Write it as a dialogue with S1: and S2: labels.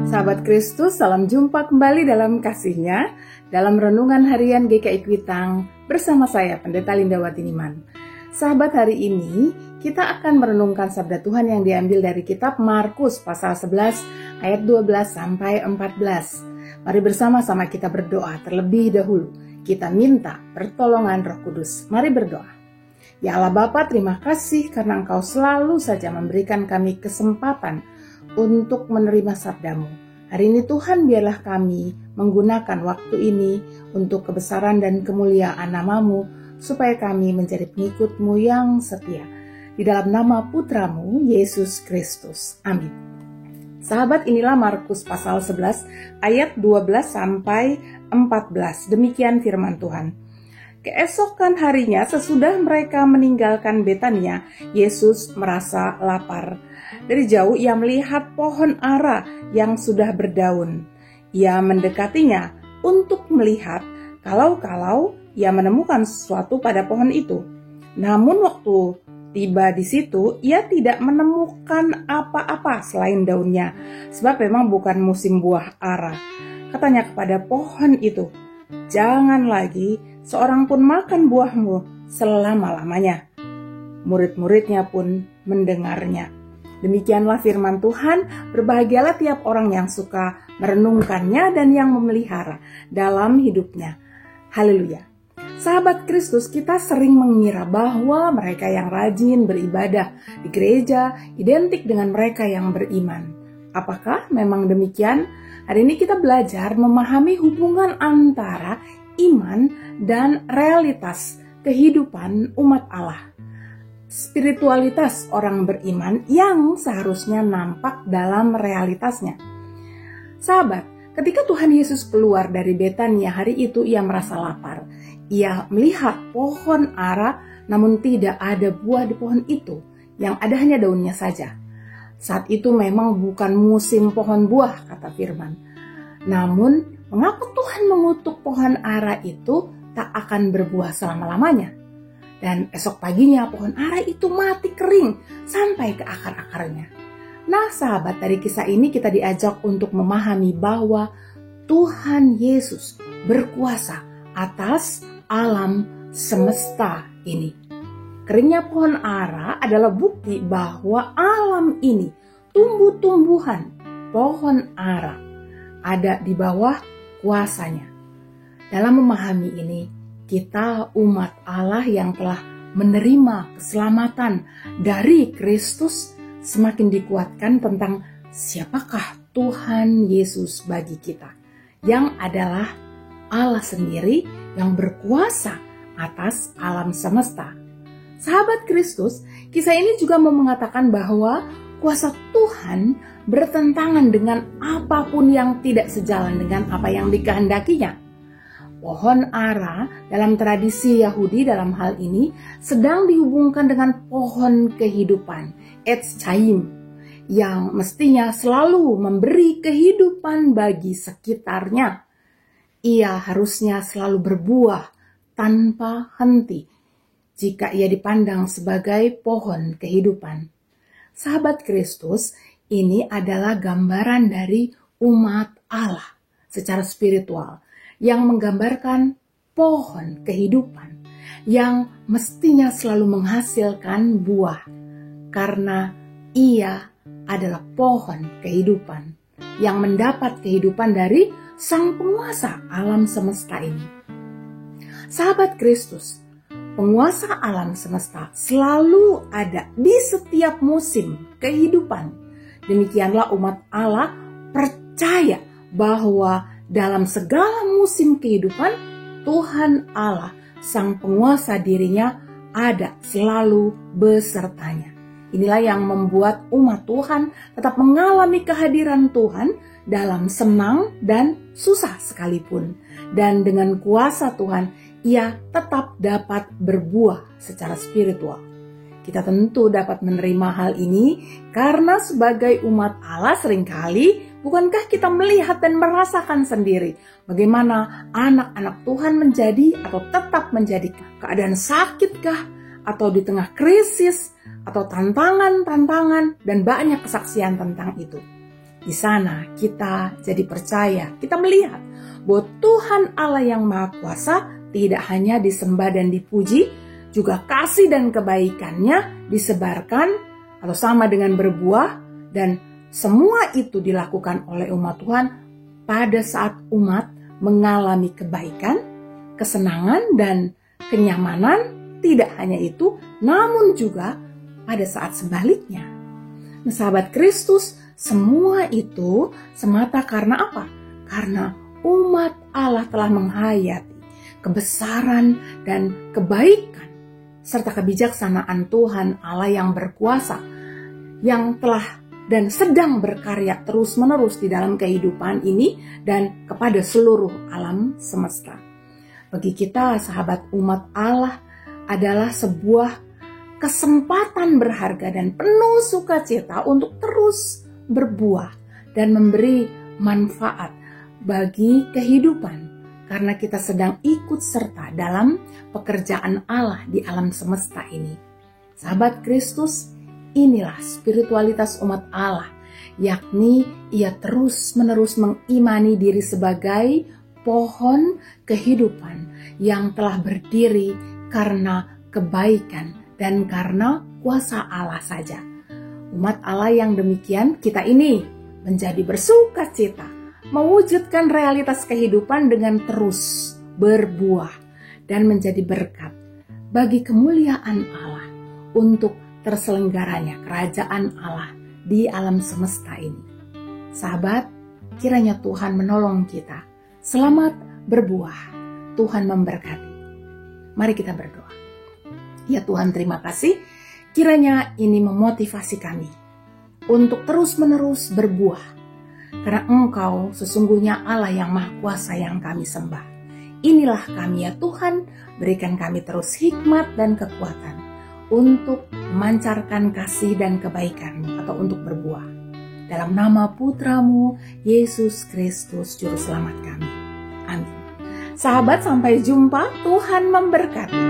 S1: Sahabat Kristus, salam jumpa kembali dalam kasih-Nya, dalam renungan harian GKI Kuitang bersama saya, Pendeta Lindawati Niman. Sahabat, hari ini kita akan merenungkan sabda Tuhan yang diambil dari kitab Markus pasal 11 ayat 12 sampai 14. Mari bersama-sama kita berdoa terlebih dahulu. Kita minta pertolongan Roh Kudus. Mari berdoa. Ya Allah Bapa, terima kasih karena Engkau selalu saja memberikan kami kesempatan untuk menerima sabdamu. Hari ini Tuhan, biarlah kami menggunakan waktu ini untuk kebesaran dan kemuliaan nama-Mu, supaya kami menjadi pengikut-Mu yang setia. Di dalam nama Putra-Mu, Yesus Kristus. Amin. Sahabat, inilah Markus pasal 11 ayat 12 sampai 14. Demikian firman Tuhan. Keesokan harinya, sesudah mereka meninggalkan Betania, Yesus merasa lapar. Dari jauh ia melihat pohon ara yang sudah berdaun. Ia mendekatinya untuk melihat kalau ia menemukan sesuatu pada pohon itu. Namun waktu tiba di situ, ia tidak menemukan apa-apa selain daunnya, sebab memang bukan musim buah ara. Katanya kepada pohon itu, "Jangan lagi seorang pun makan buahmu selama-lamanya." Murid-muridnya pun mendengarnya. Demikianlah firman Tuhan. Berbahagialah tiap orang yang suka merenungkannya dan yang memelihara dalam hidupnya. Haleluya. Sahabat Kristus, kita sering mengira bahwa mereka yang rajin beribadah di gereja identik dengan mereka yang beriman. Apakah memang demikian? Hari ini kita belajar memahami hubungan antara iman dan realitas kehidupan umat Allah. Spiritualitas orang beriman yang seharusnya nampak dalam realitasnya. Sahabat, ketika Tuhan Yesus keluar dari Betania hari itu, ia merasa lapar. Ia melihat pohon ara, namun tidak ada buah di pohon itu. Yang ada hanya daunnya saja. Saat itu memang bukan musim pohon buah, kata firman. Namun, mengapa Tuhan mengutuk pohon ara itu tak akan berbuah selama-lamanya? Dan esok paginya pohon ara itu mati kering sampai ke akar-akarnya. Nah sahabat, dari kisah ini kita diajak untuk memahami bahwa Tuhan Yesus berkuasa atas alam semesta ini. Keringnya pohon ara adalah bukti bahwa alam ini, tumbuh-tumbuhan pohon ara, ada di bawah kuasanya. Dalam memahami ini, kita umat Allah yang telah menerima keselamatan dari Kristus semakin dikuatkan tentang siapakah Tuhan Yesus bagi kita, yang adalah Allah sendiri yang berkuasa atas alam semesta. Sahabat Kristus, kisah ini juga mengatakan bahwa kuasa Tuhan bertentangan dengan apapun yang tidak sejalan dengan apa yang dikehendakinya. Pohon ara dalam tradisi Yahudi dalam hal ini sedang dihubungkan dengan pohon kehidupan, Etz Chaim, yang mestinya selalu memberi kehidupan bagi sekitarnya. Ia harusnya selalu berbuah tanpa henti jika ia dipandang sebagai pohon kehidupan. Sahabat Kristus, ini adalah gambaran dari umat Allah secara spiritual, yang menggambarkan pohon kehidupan yang mestinya selalu menghasilkan buah, karena ia adalah pohon kehidupan yang mendapat kehidupan dari Sang Penguasa alam semesta ini. Sahabat Kristus, penguasa alam semesta selalu ada di setiap musim kehidupan. Demikianlah umat Allah percaya bahwa dalam segala musim kehidupan, Tuhan Allah, Sang Penguasa dirinya, ada selalu besertanya. Inilah yang membuat umat Tuhan tetap mengalami kehadiran Tuhan dalam senang dan susah sekalipun. Dan dengan kuasa Tuhan, ia tetap dapat berbuah secara spiritual. Kita tentu dapat menerima hal ini karena sebagai umat Allah seringkali bukankah kita melihat dan merasakan sendiri bagaimana anak-anak Tuhan menjadi atau tetap menjadi keadaan sakitkah atau di tengah krisis atau tantangan-tantangan dan banyak kesaksian tentang itu. Di sana kita jadi percaya, kita melihat bahwa Tuhan Allah yang Maha Kuasa tidak hanya disembah dan dipuji, juga kasih dan kebaikannya disebarkan atau sama dengan berbuah, dan semua itu dilakukan oleh umat Tuhan pada saat umat mengalami kebaikan, kesenangan, dan kenyamanan. Tidak hanya itu, namun juga pada saat sebaliknya. Nah, sahabat Kristus, semua itu semata karena apa? Karena umat Allah telah menghayati kebesaran dan kebaikan serta kebijaksanaan Tuhan Allah yang berkuasa, yang telah dan sedang berkarya terus-menerus di dalam kehidupan ini dan kepada seluruh alam semesta. Bagi kita, sahabat umat Allah, adalah sebuah kesempatan berharga dan penuh sukacita untuk terus berbuah dan memberi manfaat bagi kehidupan, karena kita sedang ikut serta dalam pekerjaan Allah di alam semesta ini. Sahabat Kristus, inilah spiritualitas umat Allah, yakni ia terus-menerus mengimani diri sebagai pohon kehidupan yang telah berdiri karena kebaikan dan karena kuasa Allah saja. Umat Allah yang demikian, kita ini menjadi bersukacita, mewujudkan realitas kehidupan dengan terus berbuah dan menjadi berkat bagi kemuliaan Allah untuk terselenggaranya kerajaan Allah di alam semesta ini. Sahabat, kiranya Tuhan menolong kita. Selamat berbuah. Tuhan memberkati. Mari kita berdoa. Ya Tuhan, terima kasih. Kiranya ini memotivasi kami untuk terus-menerus berbuah. Karena Engkau sesungguhnya Allah yang Maha Kuasa yang kami sembah. Inilah kami ya Tuhan, berikan kami terus hikmat dan kekuatan untuk memancarkan kasih dan kebaikan-Mu atau untuk berbuah. Dalam nama Putra-Mu, Yesus Kristus, Juru Selamat kami. Amin. Sahabat, sampai jumpa. Tuhan memberkati.